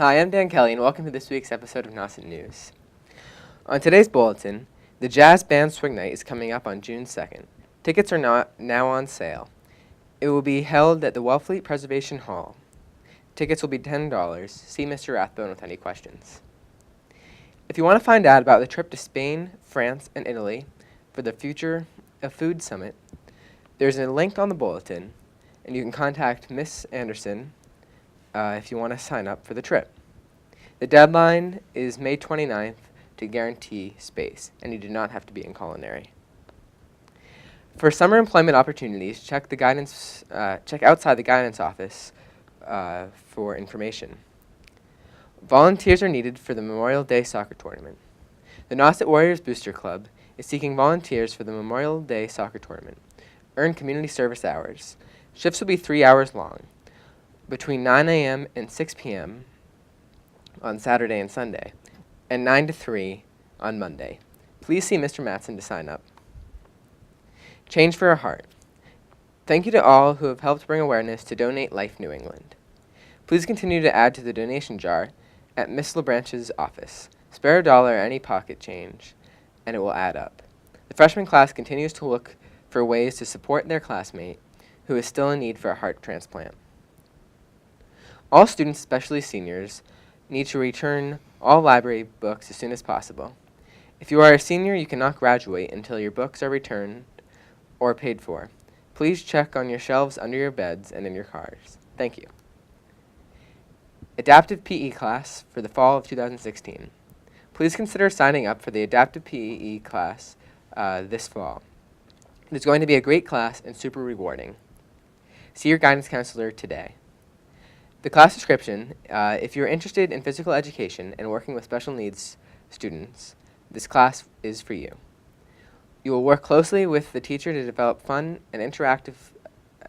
Hi, I'm Dan Kelly, and welcome to this week's episode of Nauset News. On today's bulletin, the Jazz Band Swing Night is coming up on June 2nd. Tickets are now on sale. It will be held at the Wellfleet Preservation Hall. Tickets will be $10. See Mr. Rathbone with any questions. If you want to find out about the trip to Spain, France, and Italy for the Future of Food Summit, there's a link on the bulletin, and you can contact Miss Anderson if you want to sign up for the trip. The deadline is May 29th to guarantee space, and you do not have to be in culinary. For summer employment opportunities, check outside the guidance office for information. Volunteers are needed for the Memorial Day soccer tournament. The Nauset Warriors Booster Club is seeking volunteers for the Memorial Day soccer tournament. Earn community service hours. Shifts will be 3 hours long, between 9 a.m. and 6 p.m. on Saturday and Sunday, and 9 to 3 on Monday. Please see Mr. Matson to sign up. Change for a Heart. Thank you to all who have helped bring awareness to Donate Life New England. Please continue to add to the donation jar at Miss LeBranche's office. Spare a dollar or any pocket change, and it will add up. The freshman class continues to look for ways to support their classmate who is still in need for a heart transplant. All students, especially seniors, need to return all library books as soon as possible. If you are a senior, you cannot graduate until your books are returned or paid for. Please check on your shelves under your beds and in your cars. Thank you. Adaptive PE class for the fall of 2016. Please consider signing up for the Adaptive PE class this fall. It is going to be a great class and super rewarding. See your guidance counselor today. The class description, if you're interested in physical education and working with special needs students, this class is for you. You will work closely with the teacher to develop fun and interactive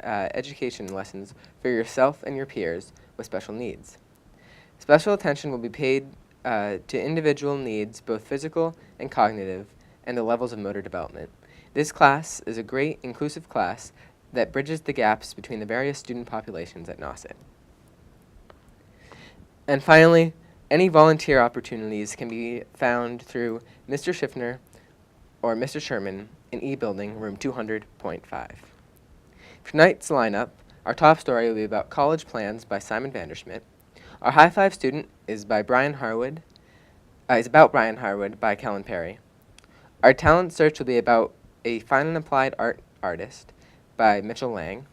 education lessons for yourself and your peers with special needs. Special attention will be paid to individual needs, both physical and cognitive, and the levels of motor development. This class is a great inclusive class that bridges the gaps between the various student populations at Nauset. And finally, any volunteer opportunities can be found through Mr. Schiffner or Mr. Sherman in E Building, room 200.5. For tonight's lineup, our top story will be about college plans by Simon Vanderschmidt. Our High Five student is about Brian Harwood by Kellen Perry. Our talent search will be about a fine and applied art artist by Mitchell Lang.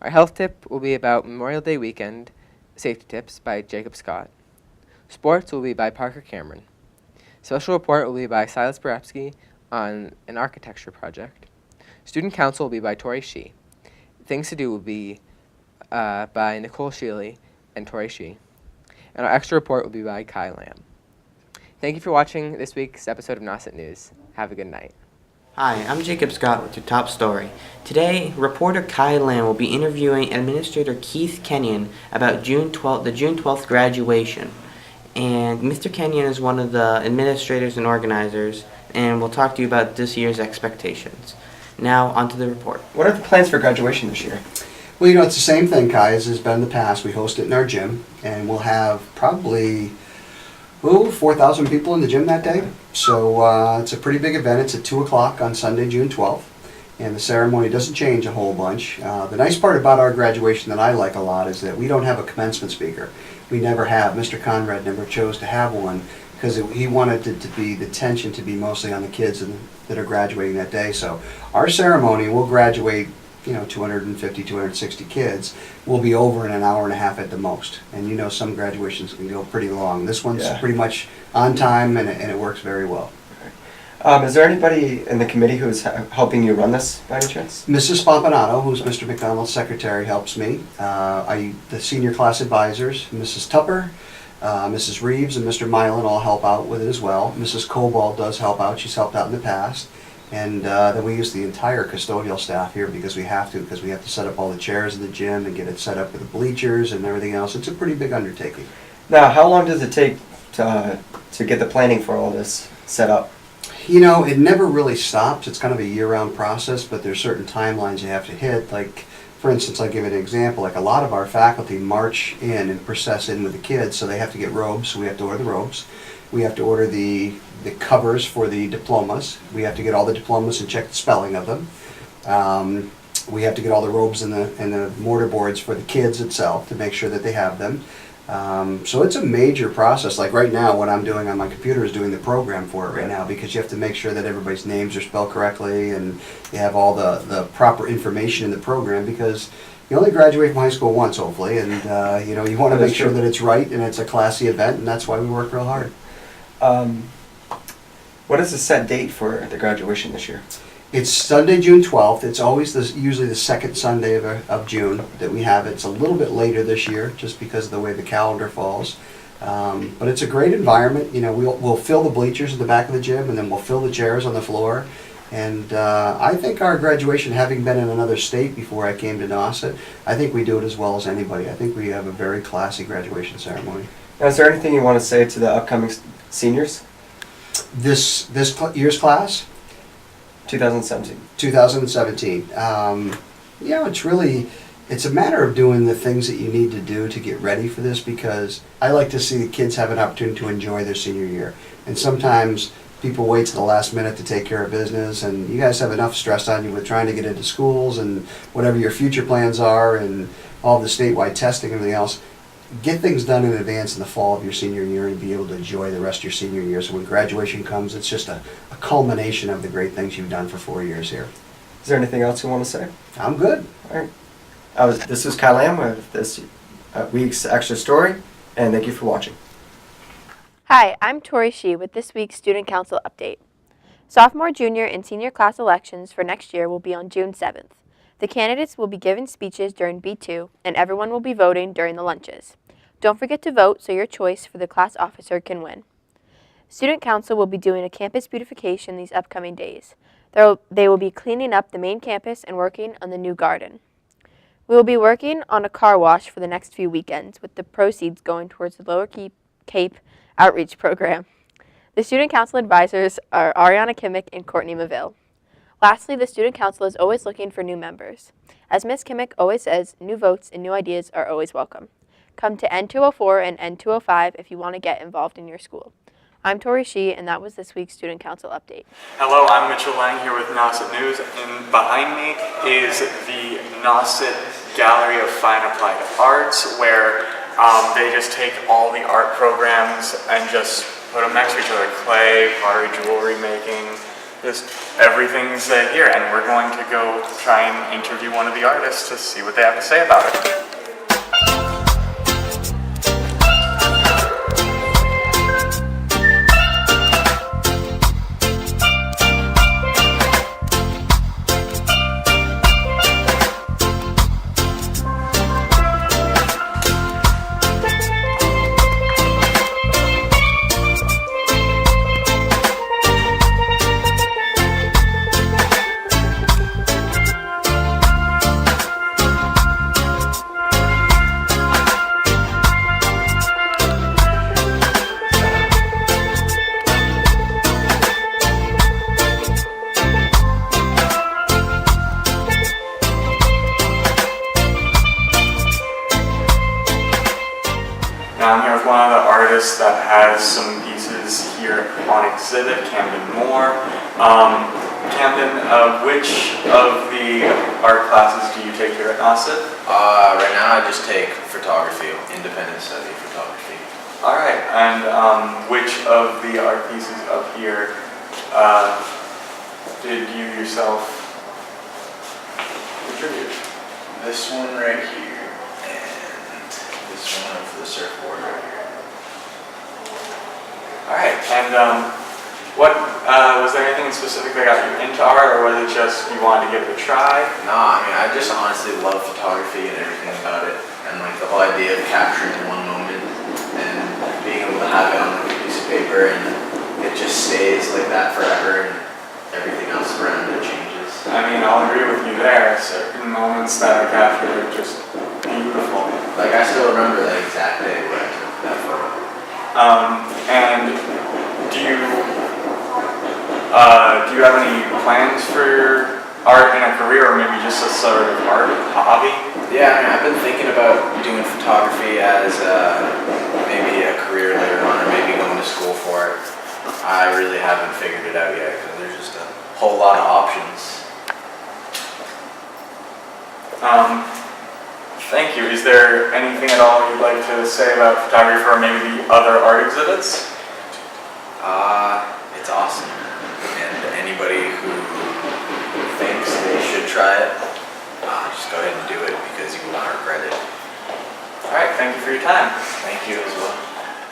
Our health tip will be about Memorial Day weekend safety tips by Jacob Scott. Sports will be by Parker Cameron. Special report will be by Silas Barepsky on an architecture project. Student council will be by Tori Shee. Things to do will be by Nicole Shealy and Tori Shee. And our extra report will be by Kai Lamb. Thank you for watching this week's episode of Nauset News. Have a good night. Hi, I'm Jacob Scott with your top story. Today, reporter Kai Lamb will be interviewing Administrator Keith Kenyon about the June 12th graduation. And Mr. Kenyon is one of the administrators and organizers, and we'll talk to you about this year's expectations. Now, on to the report. What are the plans for graduation this year? Well, it's the same thing, Kai, as has been in the past. We host it in our gym, and we'll have probably 4,000 people in the gym that day. So it's a pretty big event. It's at 2 o'clock on Sunday, June 12th. And the ceremony doesn't change a whole bunch. The nice part about our graduation that I like a lot is that we don't have a commencement speaker. We never have. Mr. Conrad never chose to have one because he wanted it to be, the tension to be mostly on the kids that are graduating that day. So our ceremony, we'll graduate 250, 260 kids, will be over in an hour and a half at the most. And some graduations can go pretty long. This one's pretty much on time, and it works very well. Okay. Is there anybody in the committee who is helping you run this by any chance? Mrs. Pompanato, who's Mr. McDonald's secretary, helps me. The senior class advisors, Mrs. Tupper, Mrs. Reeves, and Mr. Milan all help out with it as well. Mrs. Cobalt does help out. She's helped out in the past. And then we use the entire custodial staff here because we have to set up all the chairs in the gym and get it set up with the bleachers and everything else. It's a pretty big undertaking. Now, how long does it take to get the planning for all this set up? It never really stops. It's kind of a year-round process, but there's certain timelines you have to hit. Like For instance, I'll give you an example. Like a lot of our faculty march in and process in with the kids, so they have to get robes. So we have to order the robes. We have to order the covers for the diplomas. We have to get all the diplomas and check the spelling of them. We have to get all the robes and the mortar boards for the kids itself to make sure that they have them. So it's a major process. Like right now, what I'm doing on my computer is doing the program for it right now, because you have to make sure that everybody's names are spelled correctly and you have all the proper information in the program, because you only graduate from high school once, hopefully, and you know, you want to make sure that it's right and it's a classy event, and that's why we work real hard. What is the set date for the graduation this year? It's Sunday, June 12th. It's always usually the second Sunday of June that we have it. It's a little bit later this year just because of the way the calendar falls. But it's a great environment. You know, we'll fill the bleachers in the back of the gym, and then we'll fill the chairs on the floor. And I think our graduation, having been in another state before I came to Nauset, I think we do it as well as anybody. I think we have a very classy graduation ceremony. Now, is there anything you want to say to the upcoming seniors? This year's class? 2017. 2017. You know, it's a matter of doing the things that you need to do to get ready for this, because I like to see the kids have an opportunity to enjoy their senior year. And sometimes people wait to the last minute to take care of business, and you guys have enough stress on you with trying to get into schools and whatever your future plans are and all the statewide testing and everything else. Get things done in advance in the fall of your senior year and be able to enjoy the rest of your senior year. So when graduation comes, it's just a culmination of the great things you've done for 4 years here. Is there anything else you want to say? I'm good. All right. This is Kyle Lamb with this week's Extra Story, and thank you for watching. Hi, I'm Tori Shee with this week's Student Council Update. Sophomore, junior, and senior class elections for next year will be on June 7th. The candidates will be giving speeches during B2, and everyone will be voting during the lunches. Don't forget to vote so your choice for the class officer can win. Student Council will be doing a campus beautification these upcoming days. They will be cleaning up the main campus and working on the new garden. We will be working on a car wash for the next few weekends, with the proceeds going towards the Lower Cape Outreach Program. The Student Council advisors are Ariana Kimmick and Courtney Maville. Lastly, the Student Council is always looking for new members. As Ms. Kimmick always says, new votes and new ideas are always welcome. Come to N204 and N205 if you want to get involved in your school. I'm Tori Shee, and that was this week's Student Council Update. Hello, I'm Mitchell Lang here with Nauset News, and behind me is the Nauset Gallery of Fine Applied Arts, where they just take all the art programs and just put them next to each other. Clay, pottery, jewelry making, just everything's here, and we're going to go try and interview one of the artists to see what they have to say about it. Now I'm here with one of the artists that has some pieces here on exhibit, Camden Moore. Camden, which of the art classes do you take here at Nauset? Right now I just take photography, independent study photography. Alright, and which of the art pieces up here did you yourself contribute? This one right here, and this one of the surfboard right here. Alright, and what was there anything specific that got you into art, or was it just you wanted to give it a try? No, I mean, I just honestly love photography and everything about it. And like the whole idea of capturing one moment and being able to have it on a piece of paper and it just stays like that forever and everything else around it changes. I mean, I'll agree with you there. Certain moments that I captured are just beautiful. Like I still remember that exact day where I took that photo. And do you have any plans for art in a career, or maybe just a sort of art hobby? Yeah, I mean, I've been thinking about doing photography as maybe a career later on, or maybe going to school for it. I really haven't figured it out yet because there's just a whole lot of options. Thank you. Is there anything at all you'd like to say about photography or maybe the other art exhibits? It's awesome. And anybody who thinks they should try it, just go ahead and do it because you will not regret it. All right, thank you for your time. Thank you as well.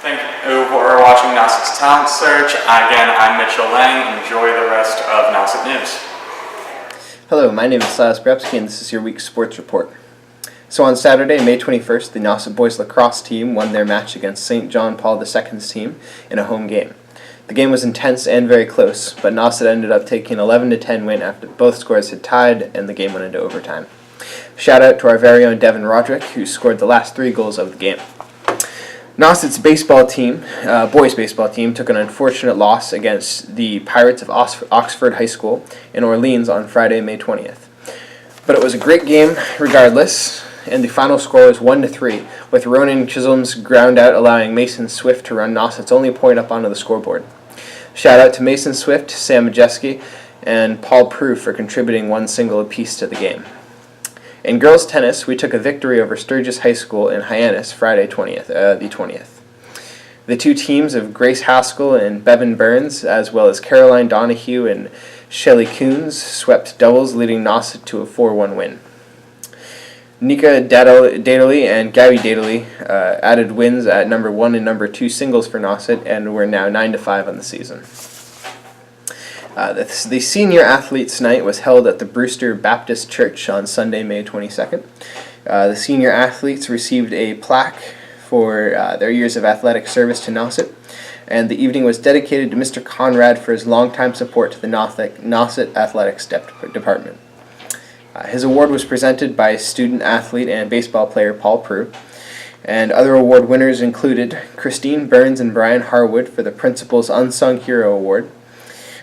Thank you for watching Nauset's Talent Search. Again, I'm Mitchell Lang. Enjoy the rest of Nauset News. Hello, my name is Silas Brepsky, and this is your week's sports report. So on Saturday, May 21st, the Nauset boys lacrosse team won their match against St. John Paul II's team in a home game. The game was intense and very close, but Nauset ended up taking an 11-10 win after both scores had tied and the game went into overtime. Shout out to our very own Devin Roderick, who scored the last 3 goals of the game. Nauset's baseball team, boys baseball team, took an unfortunate loss against the Pirates of Oxford High School in Orleans on Friday, May 20th. But it was a great game regardless, and the final score was 1-3, with Ronan Chisholm's ground out allowing Mason Swift to run Nauset's only point up onto the scoreboard. Shout out to Mason Swift, Sam Majeski, and Paul Prue for contributing 1 single apiece to the game. In girls tennis, we took a victory over Sturgis High School in Hyannis Friday the 20th. The 2 teams of Grace Haskell and Bevan Burns, as well as Caroline Donahue and Shelley Coons, swept doubles, leading Nauset to a 4-1 win. Nika Dadley and Gabby Dadley added wins at number 1 and number 2 singles for Nauset, and we're now 9-5 on the season. The Senior Athletes Night was held at the Brewster Baptist Church on Sunday, May 22nd. The senior athletes received a plaque for their years of athletic service to Nauset, and the evening was dedicated to Mr. Conrad for his longtime support to the Nauset Athletics Department. His award was presented by student athlete and baseball player Paul Prue, and other award winners included Christine Burns and Brian Harwood for the Principal's Unsung Hero Award,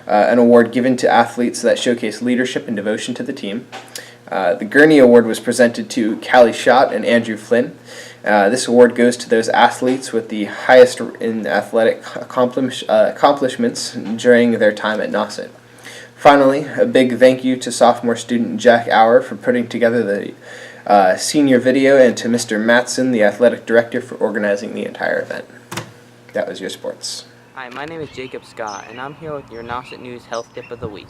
an award given to athletes that showcase leadership and devotion to the team. The Gurney Award was presented to Callie Schott and Andrew Flynn. This award goes to those athletes with the highest in athletic accomplishments during their time at Nauset. Finally, a big thank you to sophomore student Jack Auer for putting together the senior video, and to Mr. Matson, the athletic director, for organizing the entire event. That was your sports. Hi, my name is Jacob Scott, and I'm here with your Nauset News Health Tip of the Week.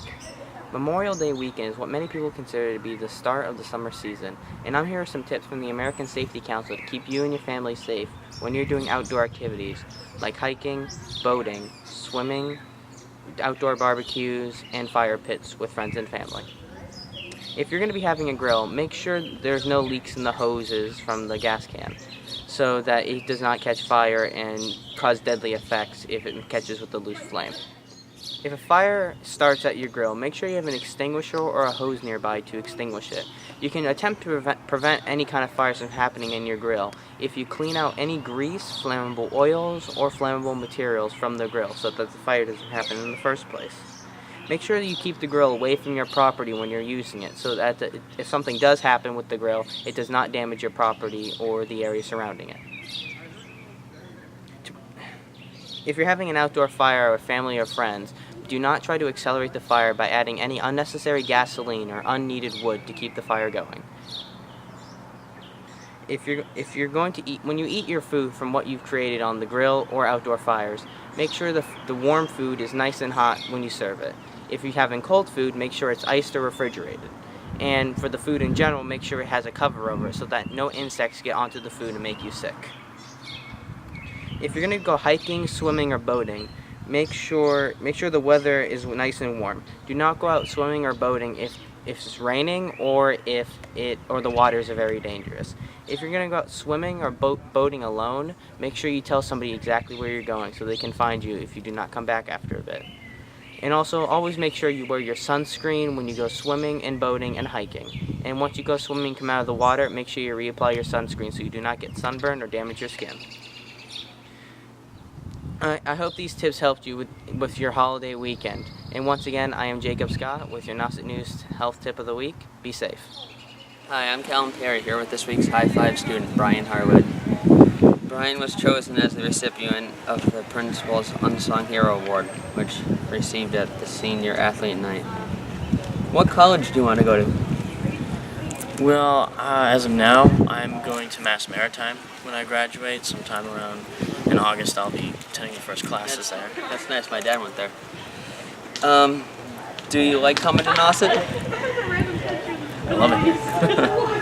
Memorial Day weekend is what many people consider to be the start of the summer season, and I'm here with some tips from the American Safety Council to keep you and your family safe when you're doing outdoor activities like hiking, boating, swimming, outdoor barbecues, and fire pits with friends and family. If you're going to be having a grill, make sure there's no leaks in the hoses from the gas can, so that it does not catch fire and cause deadly effects if it catches with a loose flame. If a fire starts at your grill, make sure you have an extinguisher or a hose nearby to extinguish it. You can attempt to prevent any kind of fires from happening in your grill if you clean out any grease, flammable oils, or flammable materials from the grill so that the fire doesn't happen in the first place. Make sure that you keep the grill away from your property when you're using it so that if something does happen with the grill, it does not damage your property or the area surrounding it. If you're having an outdoor fire with family or friends, do not try to accelerate the fire by adding any unnecessary gasoline or unneeded wood to keep the fire going. If you're going to eat, when you eat your food from what you've created on the grill or outdoor fires, make sure the warm food is nice and hot when you serve it. If you're having cold food, make sure it's iced or refrigerated. And for the food in general, make sure it has a cover over it so that no insects get onto the food and make you sick. If you're going to go hiking, swimming, or boating, make sure the weather is nice and warm. Do not go out swimming or boating if it's raining or if the waters are very dangerous. If you're going to go out swimming or boating alone, make sure you tell somebody exactly where you're going so they can find you if you do not come back after a bit. And also, always make sure you wear your sunscreen when you go swimming and boating and hiking. And once you go swimming and come out of the water, make sure you reapply your sunscreen so you do not get sunburned or damage your skin. I hope these tips helped you with your holiday weekend. And once again, I am Jacob Scott with your Nauset News Health Tip of the Week. Be safe. Hi, I'm Callum Perry here with this week's High Five student, Brian Harwood. Brian was chosen as the recipient of the Principal's Unsung Hero Award, which received at the Senior Athlete Night. What college do you want to go to? Well, as of now, I'm going to Mass Maritime when I graduate. Sometime around in August, I'll be attending the first classes there. That's nice. My dad went there. Do you like coming to Nauset? I love it here.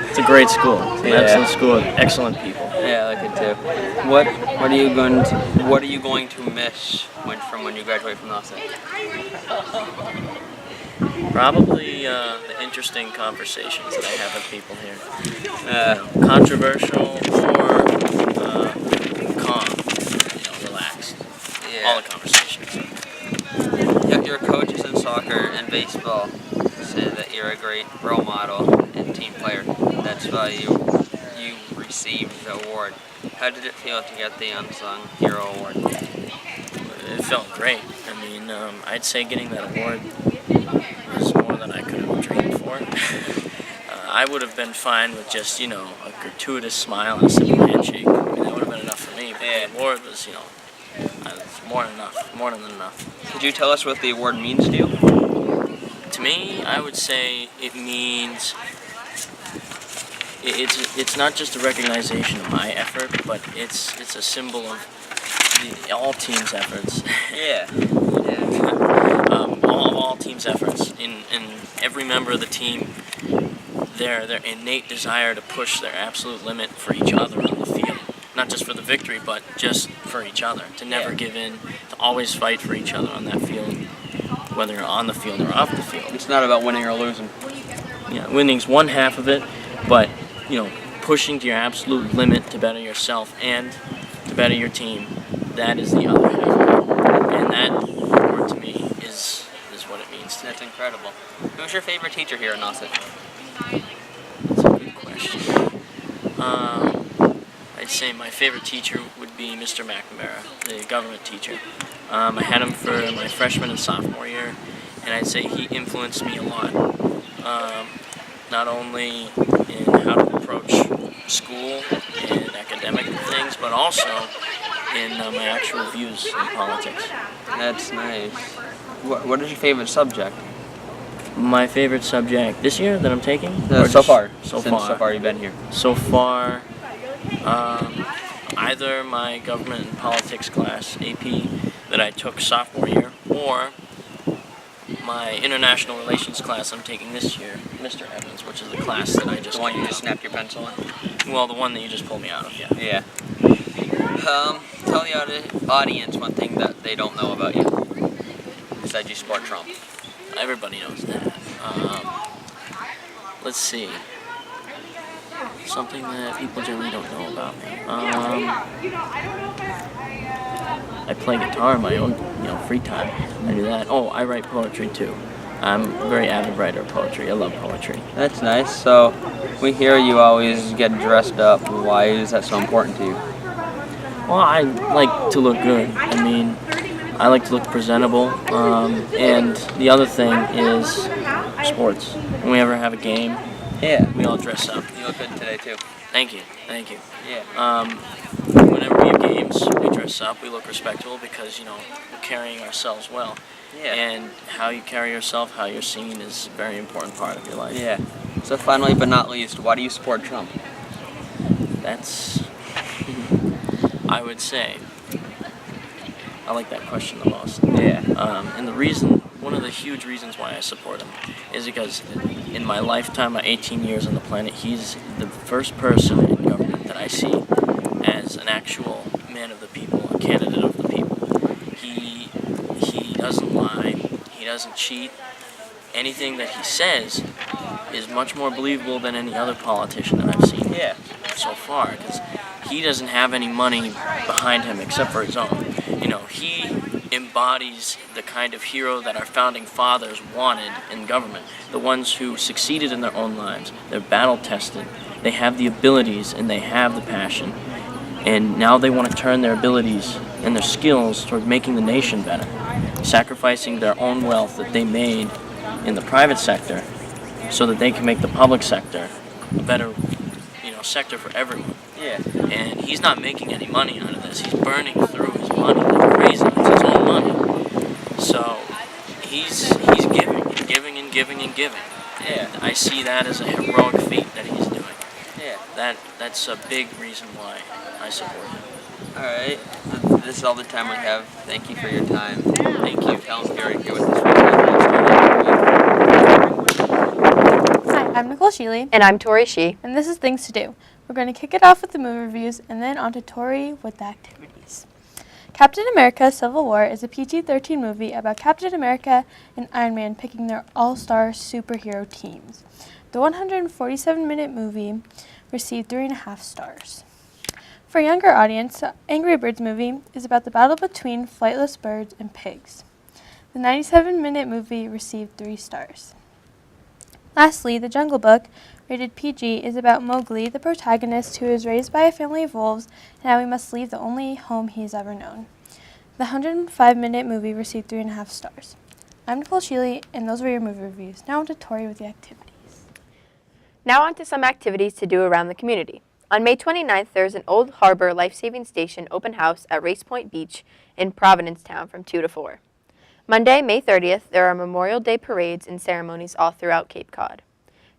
It's a great school. It's an excellent school with excellent people. Yeah, I like it too. What are you going to miss when you graduate from Nauset? Probably the interesting conversations that I have with people here. Controversial or calm, relaxed. Yeah. All the conversations. Your coaches in soccer and baseball say that you're a great role model and team player. That's why you received the award. How did it feel to get the Unsung Hero Award? It felt great. I mean, I'd say getting that award was more than I could have dreamed for. I would have been fine with just, a gratuitous smile and a simple handshake. I mean, that would have been enough for me. But the award was, more than enough. Could you tell us what the award means to you? To me, I would say it means it's not just a recognition of my effort, but it's a symbol of all teams' efforts. Yeah. All teams' efforts. In every member of the team, their innate desire to push their absolute limit for each other on the field. Not just for the victory, but just for each other. To never give in, to always fight for each other on that field, whether you're on the field or off the field. It's not about winning or losing. Yeah, winning's one half of it, but pushing to your absolute limit to better yourself and to better your team, that is the other half of it. And that award to me is what it means to me. That's incredible. Who's your favorite teacher here at Nauset? That's a good question. I'd say my favorite teacher would be Mr. McNamara, the government teacher. I had him for my freshman and sophomore year, and I'd say he influenced me a lot. Not only in how to approach school and academic things, but also in my actual views in politics. That's nice. What is your favorite subject? My favorite subject this year that I'm taking? So far you've been here. So far, either my government and politics class, AP, that I took sophomore year, or my international relations class I'm taking this year, Mr. Evans, which is the class that I just... The one you just snapped your pencil in? Well, the one that you just pulled me out of, yeah. Yeah. Tell the audience one thing that they don't know about you, besides you support Trump. Everybody knows that. Let's see. Something that people generally don't know about me. I play guitar in my own, free time. I do that. Oh, I write poetry too. I'm a very avid writer of poetry. I love poetry. That's nice. So, we hear you always get dressed up. Why is that so important to you? Well, I like to look good. I mean, I like to look presentable. And the other thing is sports. When we ever have a game, we all dress up. You look good today too. Thank you. Yeah. Whenever we have games, we dress up, we look respectable because, we're carrying ourselves well. Yeah. And how you carry yourself, how you're seen is a very important part of your life. Yeah. So finally but not least, why do you support Trump? That's, I would say, I like that question the most. Yeah. And one of the huge reasons why I support him is because in my lifetime, my 18 years on the planet, he's the first person in government that I see as an actual man of the people, a candidate of the people. He doesn't lie, he doesn't cheat. Anything that he says is much more believable than any other politician that I've seen so far, because he doesn't have any money behind him except for his own. He embodies the kind of hero that our founding fathers wanted in government. The ones who succeeded in their own lives. They're battle-tested. They have the abilities and they have the passion. And now they want to turn their abilities and their skills toward making the nation better, sacrificing their own wealth that they made in the private sector so that they can make the public sector a better, sector for everyone. Yeah. And he's not making any money out of this. He's burning through his money like crazy. It's his own money. So he's giving and giving and giving and giving. Yeah. And I see that as a heroic feat that he's doing. Yeah. That's a big reason why I support him. All right. This is all the time we have. Thank you for your time. Thank you. Helen Gary here with us. Hi, I'm Nicole Sheely, And I'm Tori Shee. and this is Things to Do. We're going to kick it off with the movie reviews and then on to Tori with the activities. Captain America Civil War is a PG-13 movie about Captain America and Iron Man picking their all-star superhero teams. The 147-minute movie received 3.5 stars. For a younger audience, the Angry Birds movie is about the battle between flightless birds and pigs. The 97-minute movie received 3 stars. Lastly, The Jungle Book, rated PG, is about Mowgli, the protagonist who is raised by a family of wolves and how he must leave the only home he has ever known. The 105-minute movie received 3.5 stars. I'm Nicole Sheely, and those were your movie reviews. Now on to Tori with the activities. Now on to some activities to do around the community. On May 29th, there is an Old Harbor Life-Saving Station open house at Race Point Beach in Providencetown from 2 to 4. Monday, May 30th, there are Memorial Day parades and ceremonies all throughout Cape Cod.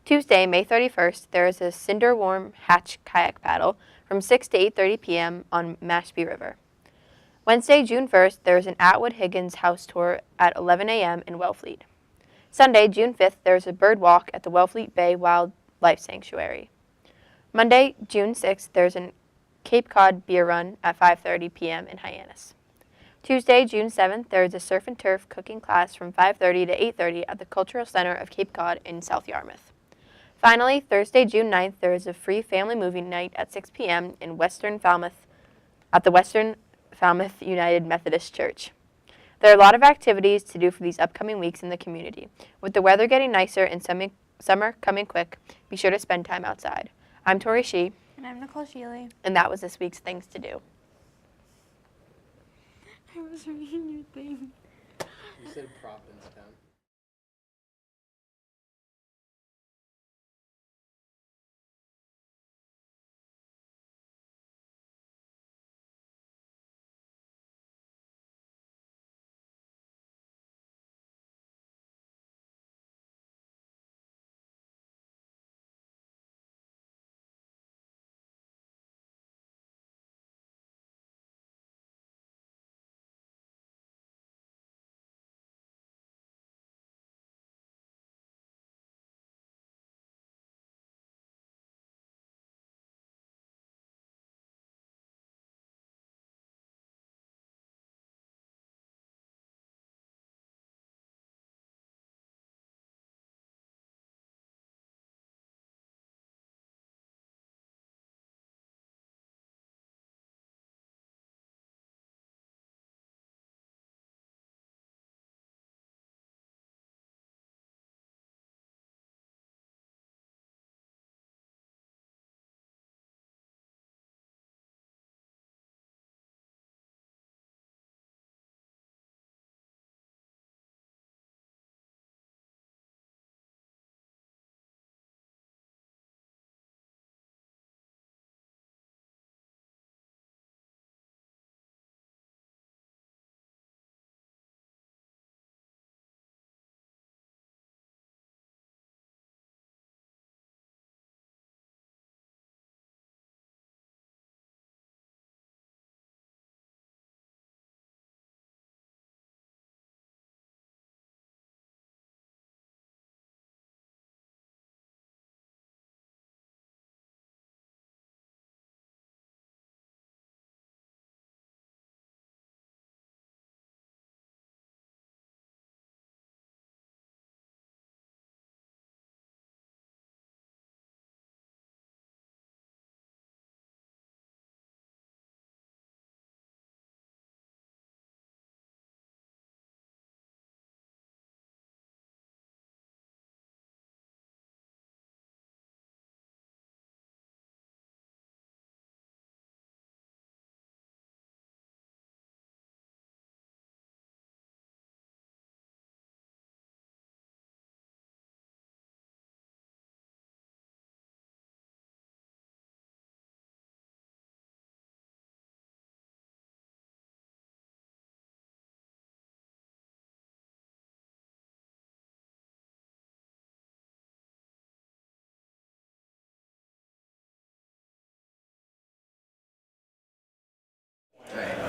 Tuesday, May 31st, there is a Cinder Warm Hatch kayak paddle from 6 to 8:30 p.m. on Mashpee River. Wednesday, June 1st, there is an Atwood Higgins house tour at 11 a.m. in Wellfleet. Sunday, June 5th, there is a bird walk at the Wellfleet Bay Wildlife Sanctuary. Monday, June 6th, there's a Cape Cod beer run at 5:30 p.m. in Hyannis. Tuesday, June 7th, there is a surf and turf cooking class from 5:30 to 8:30 at the Cultural Center of Cape Cod in South Yarmouth. Finally, Thursday, June 9th, there is a free family movie night at 6 p.m. in Western Falmouth at the Western Falmouth United Methodist Church. There are a lot of activities to do for these upcoming weeks in the community. With the weather getting nicer and summer coming quick, be sure to spend time outside. I'm Tori Shee, And I'm Nicole Sheely. and that was this week's Things to Do. I was reading your thing. You said Providencetown.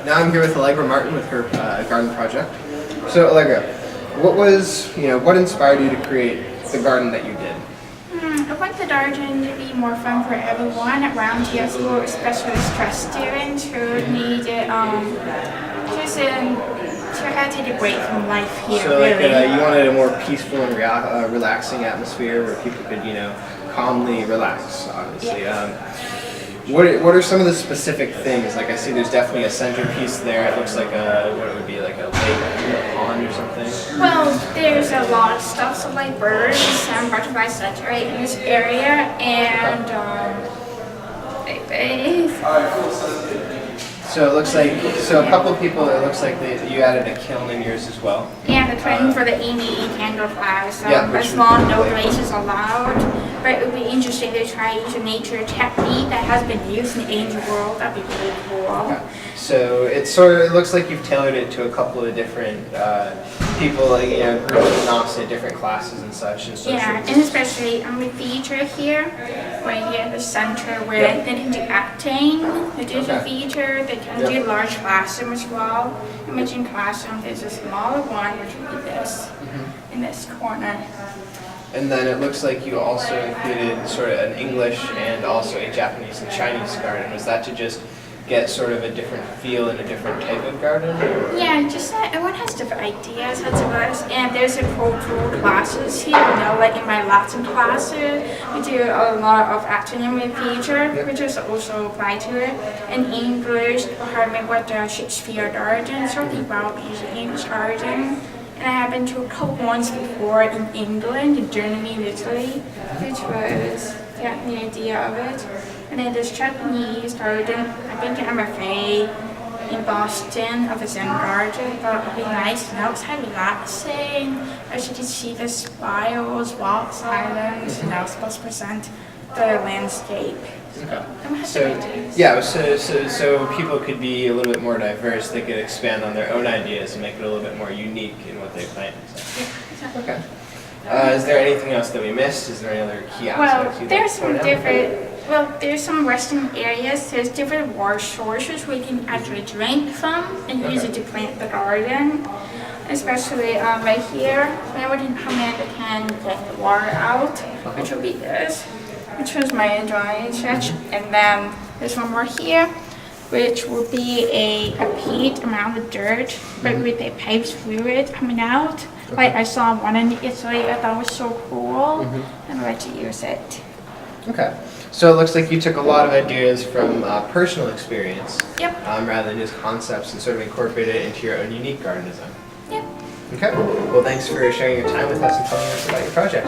Now I'm here with Allegra Martin with her garden project. So Allegra, what inspired you to create the garden that you did? I want the garden to be more fun for everyone around here, so especially stressed students who need to have to take a break from life here. So really. you wanted a more peaceful and relaxing atmosphere where people could calmly relax. Obviously. What are some of the specific things? Like I see there's definitely a centerpiece there. It looks like what it would be like a lake, a pond or something. Well, there's a lot of stuff, so like birds and butterflies saturate in this area, and So it looks like a couple of people. It looks like you added a kiln in yours as well. yeah, the training for the AME candle class. Yeah, As long no race is allowed, but it would be interesting to try use a nature technique that has been used in the angel world. That'd be really cool. Okay. So it looks like you've tailored it to a couple of different people, groups of Nauset, different classes and such. Yeah, and especially we feature here, right here in the center, where they can do acting. There's a feature. They can do large classroom as well. Imagine classroom. There's a smaller one, which would be this in this corner. And then it looks like you also included sort of an English and also a Japanese and Chinese garden. Was that to just get sort of a different feel and a different type of garden? Or? Yeah, just that everyone has different ideas how to do. And there's a cultural classes here. Like in my Latin classes, we do a lot of afternoon feature, which is also apply to it. In English, what the Shakespeare garden, something about using English garden. And I have been to a couple ones before in England, in Germany, and Italy, which was the idea of it. And then there's Japanese garden. I've been to MFA in Boston of a Zen garden. Thought it would be nice and outside relaxing. I should just see the spirals, walks, islands, and I was supposed to present the landscape. Okay. So people could be a little bit more diverse. They could expand on their own ideas and make it a little bit more unique in what they plan. So. Okay. Is there anything else that we missed? Is there any other key aspects? Well, there's some different. Well, there's some resting areas. There's different water sources where you can actually drink from and use it to plant the garden. Especially right here, whenever you come in, they can get the water out, which will be this, which was my drawing sketch. And then there's one more here, which will be a peat around the dirt, but with a pipes fluid coming out. Like I saw one in Italy, I thought was so cool, and I like to use it. Okay. So it looks like you took a lot of ideas from personal experience, rather than just concepts, and sort of incorporated it into your own unique garden design. Yep. Okay. Well, thanks for sharing your time with us and telling us about your project.